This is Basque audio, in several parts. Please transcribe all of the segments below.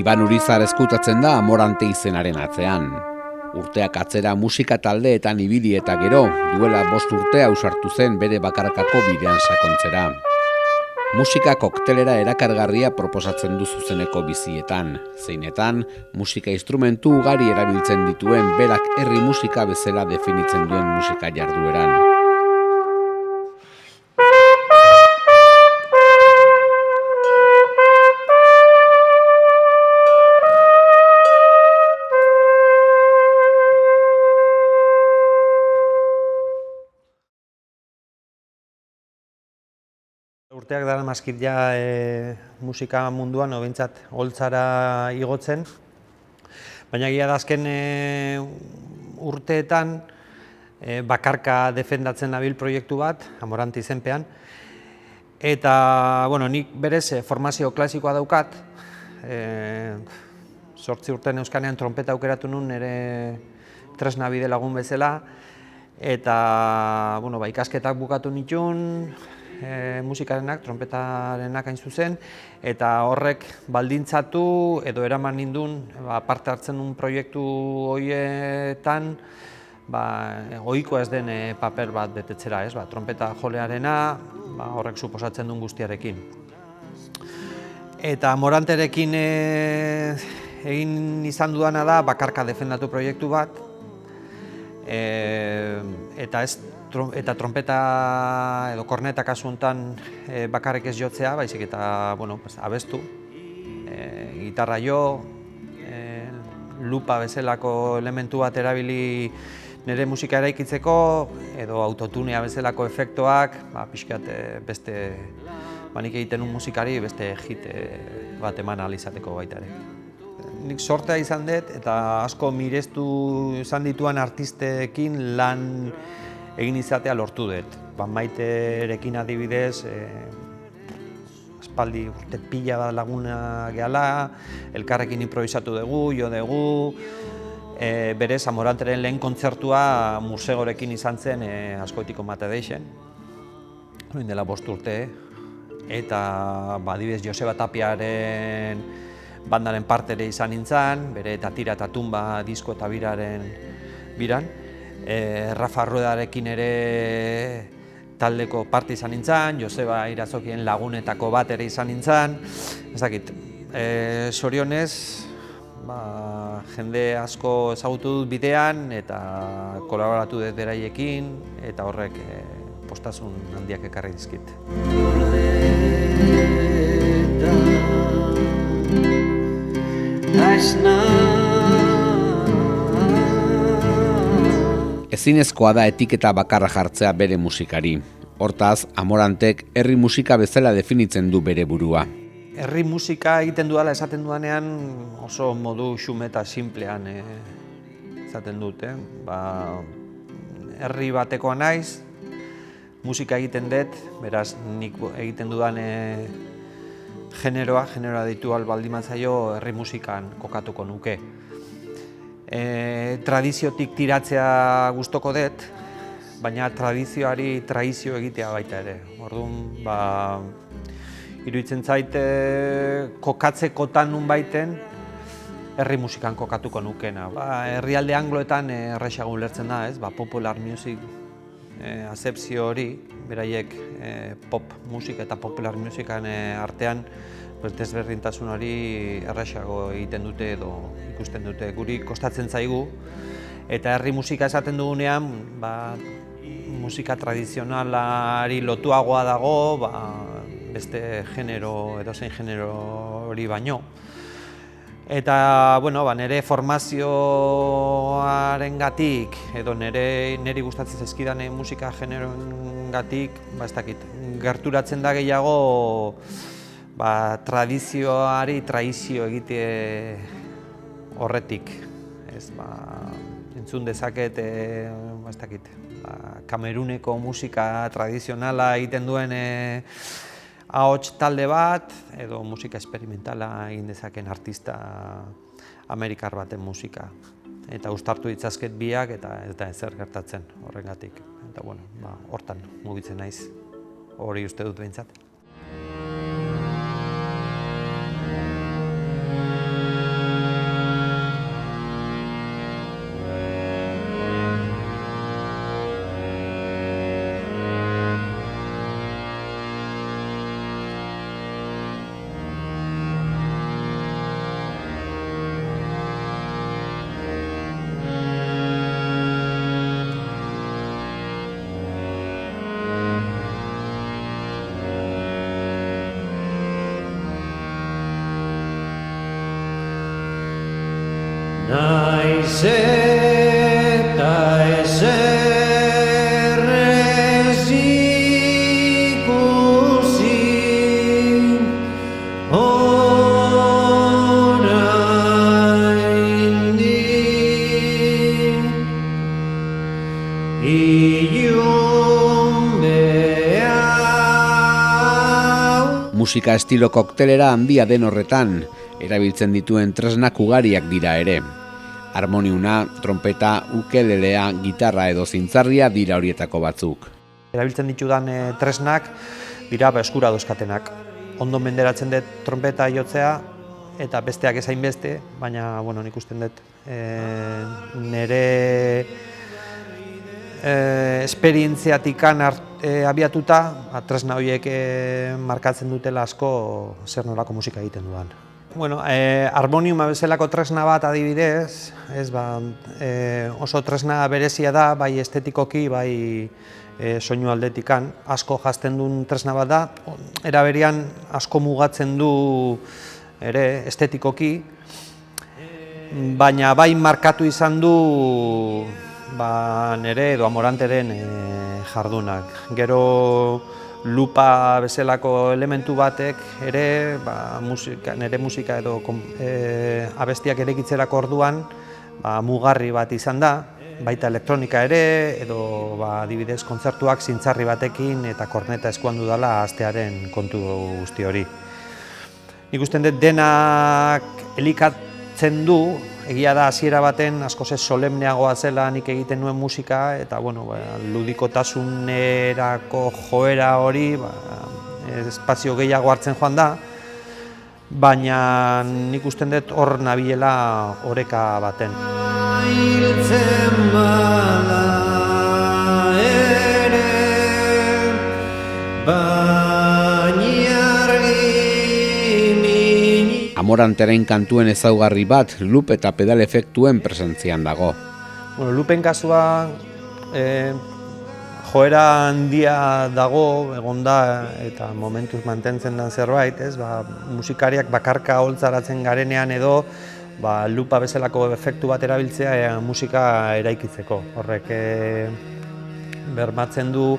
Iban Urizar eskutatzen da Amorante izenaren atzean. Urteak atzera musika taldeetan ibili eta gero, duela 5 urte ausartu zen bere bakarkako bidean sakontzera. Musika koktelera erakargarria proposatzen du zuzeneko bizietan, zeinetan musika instrumentu ugari erabiltzen dituen berak herri musika bezala definitzen duen musika jardueran. Urteak dara mazkit ja musika munduan, behintzat holtzara igotzen. Baina egia da azken urteetan bakarka defendatzen nabil proiektu bat, Amorante izenpean. Eta, nik berez formazio klasikoa daukat. 8 urtean euskanean trompeta aukeratu nun nire tresna bide lagun bezala. Eta, ikasketak bukatu nituen, musikarenak, trompetarenak hain zuzen, eta horrek baldintzatu edo eraman nindun parte hartzen un proiektu horietan ohiko ez den paper bat betetzera, trompeta jolearena horrek suposatzen duen guztiarekin. Eta Amoranterekin egin izan dudana da bakarka defendatu proiektu bat, eta trompeta edo korneta kasu honetan bakarrik ez jotzea, baizik eta abestu, gitarra jo, lupa bezalako elementu bat erabili nire musika eraikitzeko, edo autotunea bezalako efektuak, pixkat beste nik egiten un musikari beste hit bat eman ahal izateko baita ere. Nik sortea izan dut eta asko mirestu izan dituan artistekin lan egin izatea lortu dut. Maiterekin adibidez, aspaldi urte pila bat laguna gehala, elkarrekin improvisatu dugu, jo dugu. Berez, Amoranteren lehen kontzertua Musegorekin izan zen Azkoitiko Mate deixen, dela 5 urte. Eta adibidez Joseba Tapiaren bandaren partere izan nintzen, bere eta Tira eta Tumba disko eta biran. Rafa Ruedarekin ere taldeko parte izan nintzen, Joseba Irazokien lagunetako bat ere izan nintzen. Ez dakit, sorionez, jende asko ezagutu dut bidean eta kolaboratu dut beraiekin eta horrek postasun handiak ekarri dizkit. Ezinezkoa da etiketa bakarra jartzea bere musikari. Hortaz, Amorantek herri musika bezala definitzen du bere burua. Herri musika egiten dudala esaten dudanean oso modu xume eta simplean esaten dut. Herri batekoa naiz, musika egiten dut, beraz nik egiten dudan generoa ditu baldin zaio herri musikan kokatuko nuke. Tradiziotik tiratzea gustoko dut, baina tradizioari traizio egitea baita ere. Orduan, iruditzen zait kokatzekotan nunbaiten herri musikan kokatuko nukena. Herrialde angloetan errazago ulertzen da, popular music azepzio hori, beraiek pop musika eta popular musikan artean desberdintasun hori errazago egiten dute edo ikusten dute. Guri kostatzen zaigu, eta herri musika esaten dugunean, musika tradizionalari lotuagoa dago, beste genero, edozein genero hori baino. Eta, nire formazioarengatik edo niri gustatzen zaizkidan musika generoengatik, ez dakit, gerturatzen da gehiago tradizioari traizio egite horretik. Entzun dezaket, ez dakit, Kameruneko musika tradizionala egiten duen ahots talde bat, edo musika esperimentala egin dezaken artista amerikar baten musika. Eta uztartu ditzazket biak eta ez da ezer gertatzen horrengatik. Eta hortan mugitzen naiz, hori uste dut behintzat. Naiz eta ezer ez ikusi oraindik ilun behar. Musika estilo koktelera handia den horretan, erabiltzen dituen tresnak ugariak dira ere. Harmoniuna, trompeta, ukelelea, gitarra edo zintzarria dira horietako batzuk. Erabiltzen ditudan tresnak dira eskura dauzkatenak. Ondo menderatzen dut trompeta jotzea eta besteak ezain beste, baina nik usten dut nire esperientziatikan abiatuta tresna horiek markatzen dutela asko zer nolako musika egiten dudan. Harmoniuma bezalako tresna bat adibidez, oso tresna berezia da, bai estetikoki, bai soinu aldetikan, asko jazten duen tresna bat da, era berean asko mugatzen du ere estetikoki, baina bai markatu izan du nire edo Amoranteren jardunak. Gero lupa bezalako elementu batek ere nire musika edo abestiak erekitzerako orduan mugarri bat izan da, baita elektronika ere, edo adibidez kontzertuak zintzarri batekin eta korneta eskuan dudala hastearen kontu guzti hori. Nik usten dut denak elikatzen du, egia da hasiera baten askoz ez solemneagoa zela nik egiten nuen musika, eta ludikotasunerako joera hori espazio gehiago hartzen joan da, baina nik usten dut hor nabilela oreka baten. Amoranteren kantuen ezaugarri bat loop eta pedal efektuen presentzian dago. Loopen kasua joera handia dago, egon da eta momentuz mantentzen den zerbait, musikariak bakarka holtzaratzen garenean edo loopa bezalako efektu bat erabiltzea musika eraikitzeko. Horrek bermatzen du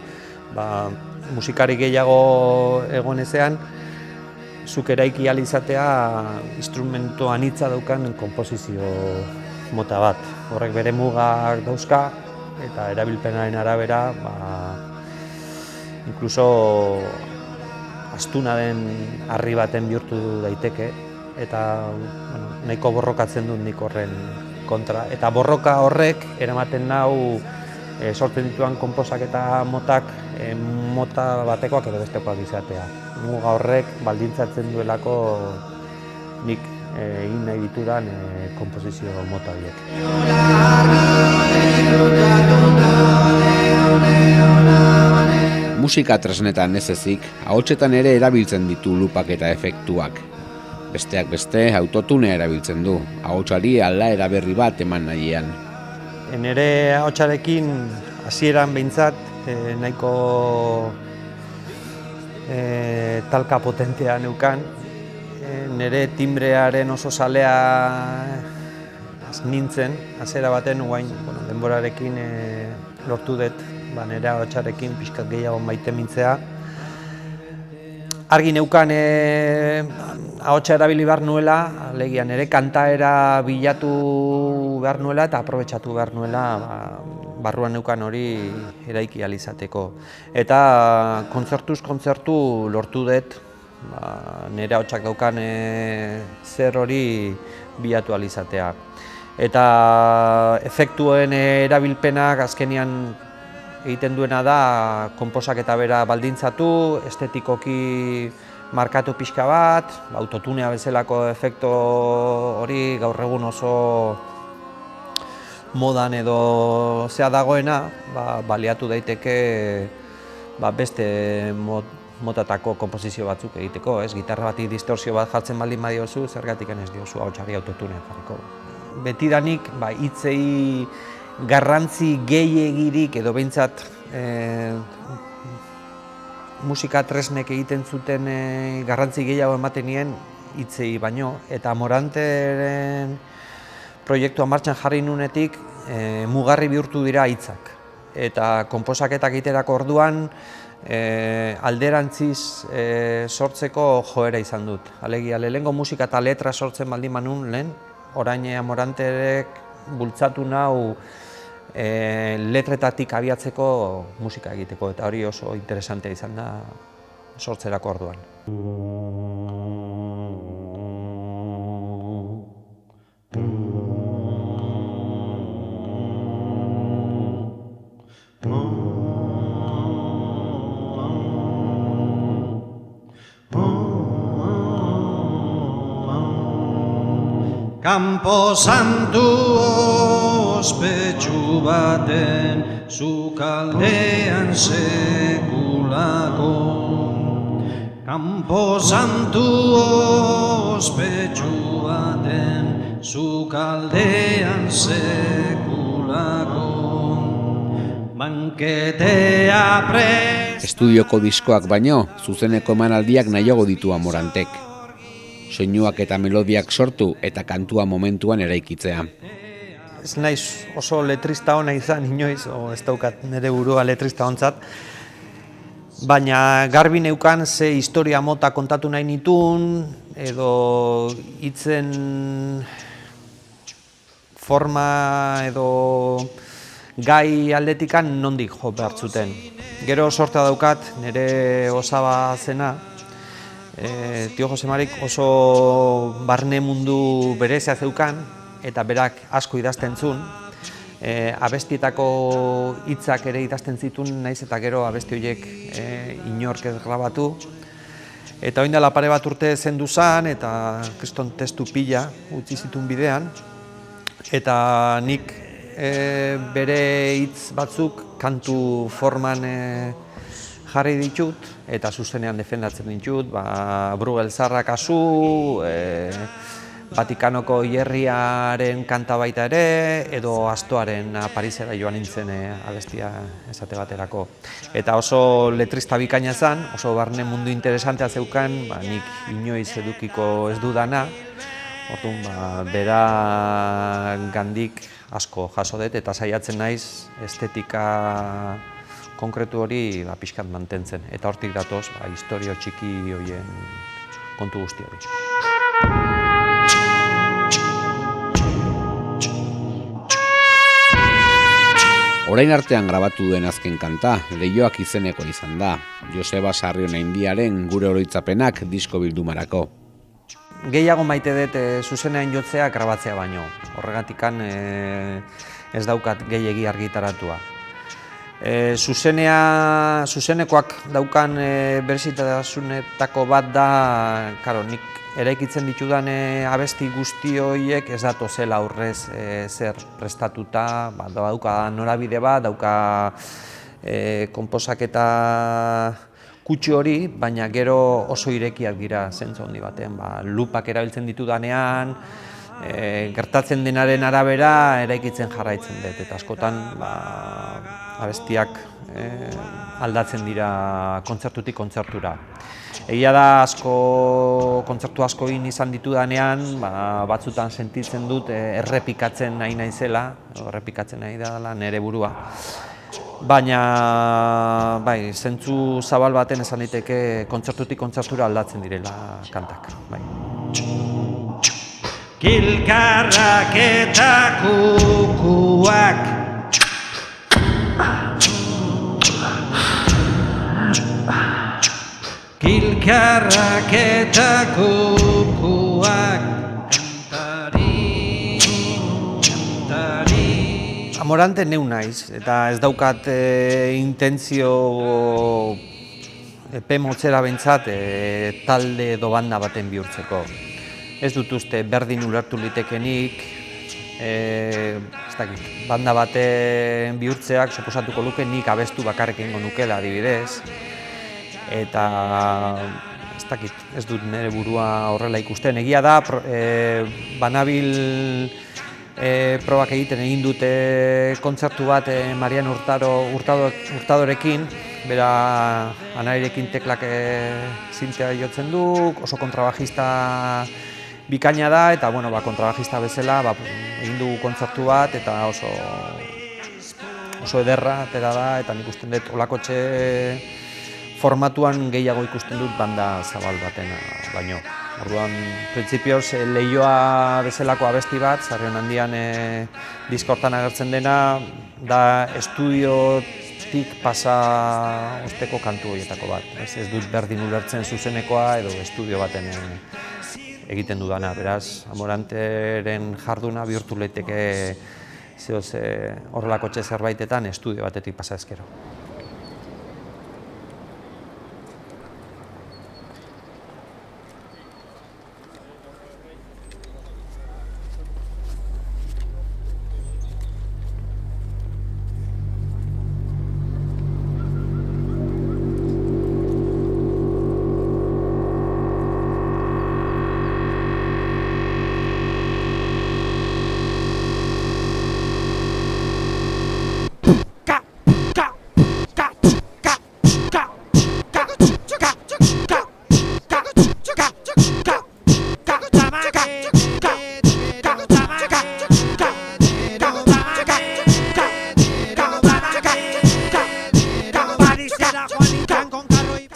musikari gehiago egon ezean, zuk eraiki ahal izatea instrumentu anitza daukan konposizio mota bat. Horrek bere mugak dauzka eta erabilpenaren arabera inkluso astuna den harri baten bihurtu daiteke eta nahiko borrokatzen dut nik horren kontra. Eta borroka horrek eramaten nau sortzen dituan konposaketa motak mota batekoak edo bestekoak izatea. Muga horrek baldintzatzen duelako nik egin nahi ditudan konposizio mota horiek. Musika tresnetan ez ezik, ahotsetan ere erabiltzen ditu lupak eta efektuak. Besteak beste, autotunea erabiltzen du, ahotsari aldaera berri bat eman nahiean. Nire ahotsarekin hasieran behintzat nahiko talka potentea neukan. Nire timbrearen oso zalea nintzen, hasiera baten, denborarekin lortu dut nire ahotsarekin pixkat gehiago maite mintzea. Argi neukan ahotsa erabili behar nuela, alegia nire kantaera bilatu behar nuela eta aprobetxatu behar nuela barruan neukan hori eraiki ahal izateko. Eta kontzertuz kontzertu lortu dut nire ahotsak daukan zer hori bilatu ahal izatea. Eta efektuen erabilpenak azkenean egiten duena da konposaketa bera baldintzatu, estetikoki markatu pixka bat, autotunea bezalako efektu hori gaur egun oso modan edo zea dagoena, baliatu daiteke beste motatako konposizio batzuk egiteko, gitarra bati distorsio bat jartzen baldin badiozu, zergatik ez diozu ahotsari autotunea jarriko. Betidanik hitzei garrantzi gehiegirik edo behintzat musika tresnek egiten zuten garrantzi gehiago ematen nien hitzei baino, eta Amoranteren proiektua martxan jarri nunetik mugarri bihurtu dira hitzak. Eta konposaketak egiterako orduan alderantziz sortzeko joera izan dut. Alegia, lehengo musika eta letra sortzen baldin manun lehen, orain Amoranterek bultzatu nau letretatik abiatzeko musika egiteko, eta hori oso interesantea izan da sortzerako orduan. Campo Santu ospetsu baten sukaldean sekulako. Campo Santu ospetsu baten sukaldean sekulako. Banketea Estudioko diskoak baino, zuzeneko emanaldiak nahiago ditu Amorantek. Soinuak eta melodiak sortu eta kantua momentuan eraikitzea. Ez naiz oso letrista ona izan inoiz, ez daukat nire burua letrista ontzat, baina garbi neukan ze historia mota kontatu nahi nituen, edo hitzen forma edo gai aldetikan nondik jo behar zuten. Gero sortea daukat nire osaba zena, Tio Jose Marik oso barne mundu berezia zeukan, eta berak asko idazten zuen. Abestietako hitzak ere idazten zituen, naiz eta gero abesti horiek inork ez grabatu. Eta orain dela pare bat urte zendu zen, eta kriston testu pila utzi zituen bidean. Eta nik bere hitz batzuk kantu forman jarri ditut, eta zuzenean defendatzen ditut, Bruegel Zaharra kasu, Vatikanoko hierriaren kanta baita ere, edo Astoaren Parisera joan nintzen abestia esate baterako. Eta oso letrista bikaina zen, oso barne mundu interesantea zeukan, nik inoiz edukiko ez dudana, orduan bera gandik asko jaso dut, eta saiatzen naiz estetika konkretu hori pixkat mantentzen, eta hortik datoz historio txiki horien kontu guzti hori. Orain artean grabatu duen azken kanta, Leioak izeneko izan da, Joseba Sarrionaindiaren Gure oroitzapenak disko bildumarako. Gehiago maite dut zuzenean jotzea grabatzea baino, horregatikan ez daukat gehiegi argitaratua. Zuzenekoak daukan berezitasunetako bat da, nik eraikitzen ditudan abesti guzti horiek ez datozela aurrez zer prestatuta, dauka norabide bat, dauka konposaketa kutxu hori, baina gero oso irekiak dira zentzu handi batean. Lupak erabiltzen ditudanean, gertatzen denaren arabera eraikitzen jarraitzen dut, eta askotan abestiak aldatzen dira kontzertutik kontzertura. Egia da kontzertu asko egin izan ditudanean, batzutan sentitzen dut errepikatzen nahi naizela, errepikatzen nahi dela nire burua. Baina, zentzu zabal baten esan daiteke kontzertutik kontzertura aldatzen direla kantak. Kilkarrak eta kukuak Kilkarrak eta kukuak kantari. Amorante neu naiz, eta ez daukat intentzio epe motzera behintzat talde edo banda baten bihurtzeko. Ez dut uste berdin ulertu litekenik, banda baten bihurtzeak suposatuko luke nik abestu bakarrik egingo nukela adibidez. Eta ez dut nire burua horrela ikusten. Egia da, banabil probak egin dute kontzertu bat Marian Hurtadorekin, bera Anairekin teklak zintea jotzen du, oso kontrabajista bikaina da, eta kontrabajista bezala egin dugu kontzertu bat eta oso ederra atera da, eta nik usten dut olakotxe formatuan gehiago ikusten dut banda zabal baten baino. Orduan, printzipioz, Leioa bezalako abesti bat, Sarrion Handian diskortan agertzen dena, da estudiotik pasa osteko kantu horietako bat. Ez dut berdin ulertzen zuzenekoa edo estudio baten egiten dudana. Beraz, Amoranteren jarduna bihurtu leiteke horrelako zerbaitetan estudio batetik pasa ezkero.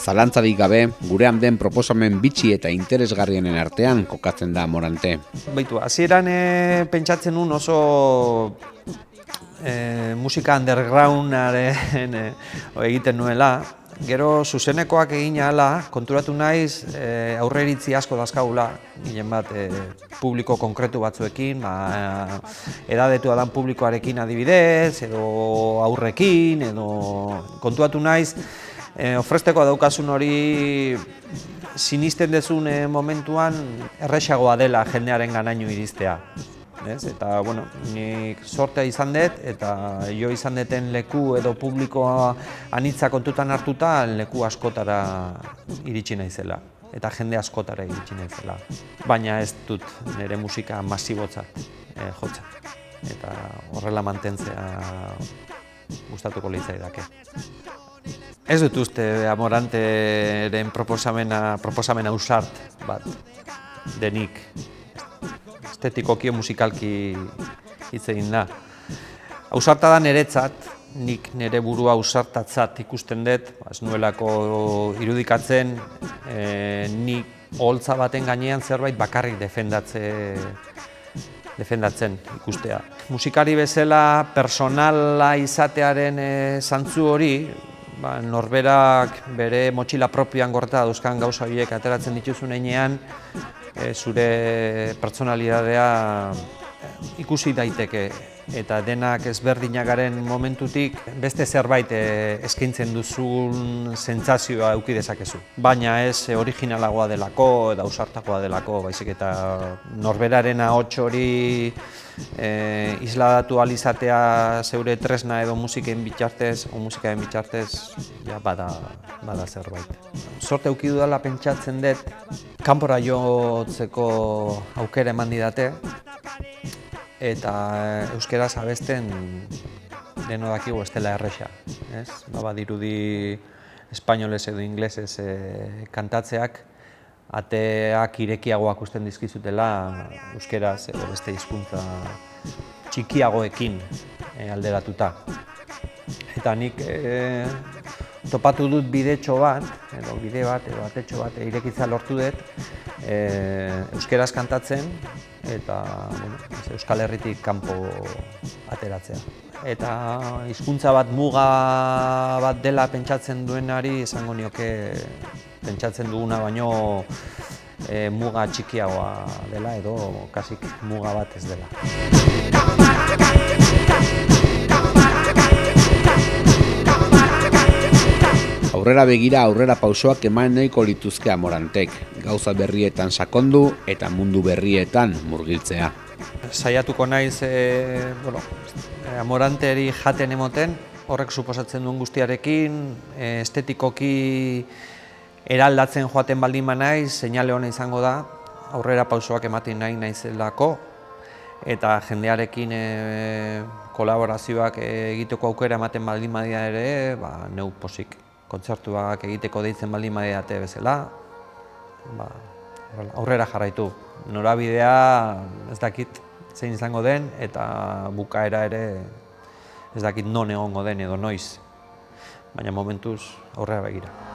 Zalantzarik gabe, gurean den proposamen bitxi eta interesgarrienen artean kokatzen da Amorante. Baitu, hasieran pentsatzen nun oso musika undergroundaren egiten nuela. Gero zuzenekoak egin ahala, konturatu naiz aurreiritzi asko dazkagula, ginen bat publiko konkretu batzuekin, edadetua dan publikoarekin adibidez, edo aurrekin, edo konturatu naiz, ofrezteko daukasun hori sinisten dezun momentuan erresagoa dela jendearen ganaino iristea. Eta, bueno, nik sortea izan dut, eta jo izan duten leku edo publikoa anitza kontutan hartuta leku askotara iritsi naizela. Eta jende askotara iritsi naizela. Baina ez dut nire musika masibotzat jotzat. Eta horrela mantentzea gustatuko litzaidake. Ez dut uste Amoranteren proposamen ausart bat denik. Estetikoki musikalki hitz egin da. Ausarta da niretzat, nik nire burua ausartatzat ikusten dut, ez nuelako irudikatzen, nik oholtza baten gainean zerbait bakarrik defendatzen ikustea. Musikari bezala personala izatearen zantzu hori, norberak bere motxila propioan gorta dauzkan gauza horiek ateratzen dituzun heinean, zure pertsonalidadea ikusi daiteke, eta denak ezberdinak garen momentutik beste zerbait eskaintzen duzun sentsazioa eduki dezakezu. Baina ez originalagoa delako edo ausartagoa delako, baizik eta norberaren ahots hori isladatu ahal izatea zeure tresna edo musikaren bitartez ja bada zerbait. Sorte eduki dudala pentsatzen dut, kanpora jotzeko aukera eman didate, eta euskeraz abesten deno dakigu ez dela erresa. Badirudi espainolez edo inglesez kantatzeak ateak irekiagoak usten dizkizutela euskeraz edo beste hizkuntza txikiagoekin alderatuta. Eta nik topatu dut bidetxo bat, edo bide bat, edo atetxo bat irekitza lortu dut euskeraz kantatzen eta Euskal Herritik kanpo ateratzea. Eta hizkuntza bat muga bat dela pentsatzen duenari esango nioke pentsatzen duguna baino muga txikiagoa dela edo kasik muga bat ez dela. Aurrera begira aurrera pausoak eman nahiko lituzke Amorantek, gauza berrietan sakondu eta mundu berrietan murgiltzea. Saiatuko naiz Amoranteri jaten emoten, horrek suposatzen duen guztiarekin, estetikoki eraldatzen joaten baldin banaiz, seinale ona izango da, aurrera pausoak ematen nahi naizelako, eta jendearekin kolaborazioak egiteko aukera ematen baldin badia ere, neu posik. Kontzertuak egiteko deitzen baldin badiate bezala, aurrera jarraitu. Norabidea ez dakit, zein izango den, eta bukaera ere ez dakit non egongo den edo noiz, baina momentuz aurrera begira.